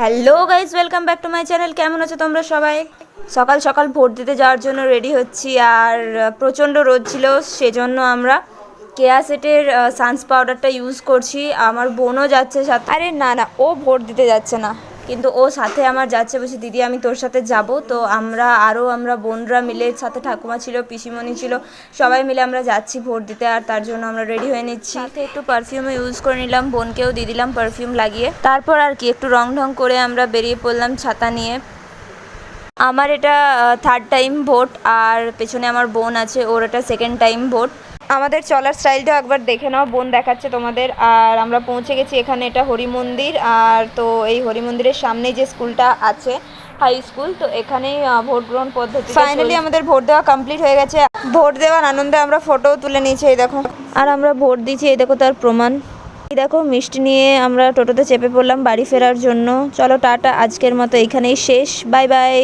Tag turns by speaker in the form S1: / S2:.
S1: Hello guys, welcome back to my channel. কেমন আছো তোমরা সবাই? সকাল সকাল ভোট দিতে যাওয়ার জন্য রেডি হচ্ছি, আর প্রচণ্ড রোদ ছিল, সেজন্য আমরা কেয়া সেটের সানস পাউডারটা ইউজ করছি। আমার বোনও যাচ্ছে সাথে। আরে না না, ও ভোট দিতে যাচ্ছে না, কিন্তু ও সাথে আমার যাচ্ছে, বলছে দিদি আমি তোর সাথে যাব। তো আমরা বোনরা মিলে, সাথে ঠাকুমা ছিল, পিসিমণি ছিল, সবাই মিলে আমরা যাচ্ছি ভোট দিতে। আর তার জন্য আমরা রেডি হয়ে নিচ্ছি। সাথে একটু পারফিউমও ইউজ করে নিলাম, বোনকেও দিয়ে দিলাম পারফিউম লাগিয়ে। তারপর আর কি একটু রং ঢং করে আমরা বেরিয়ে পড়লাম ছাতা নিয়ে। আমার এটা থার্ড টাইম ভোট, আর পেছনে আমার বোন আছে, ওর এটা সেকেন্ড টাইম ভোট। আমাদের চলার স্টাইলটাও একবার দেখে নাও, বোন দেখাচ্ছে তোমাদের। আর আমরা পৌঁছে গেছি এখানে, এটা হরি মন্দির। আর তো এই হরি মন্দিরের সামনেই যে স্কুলটা আছে, হাই স্কুল, তো এখানেই ভোট গ্রহণ পদ্ধতি। ফাইনালি আমাদের ভোট দেওয়া কমপ্লিট হয়ে গেছে। ভোট দেওয়ার আনন্দে আমরা ফটোও তুলে নিয়েছি, এই দেখো। আর আমরা ভোট দিয়েছি, এই দেখো তার প্রমাণ। এই দেখো, মিষ্টি নিয়ে আমরা টোটোতে চেপে পড়লাম বাড়ি ফেরার জন্য। চলো টাটা, আজকের মতো এখানেই শেষ, বাই বাই।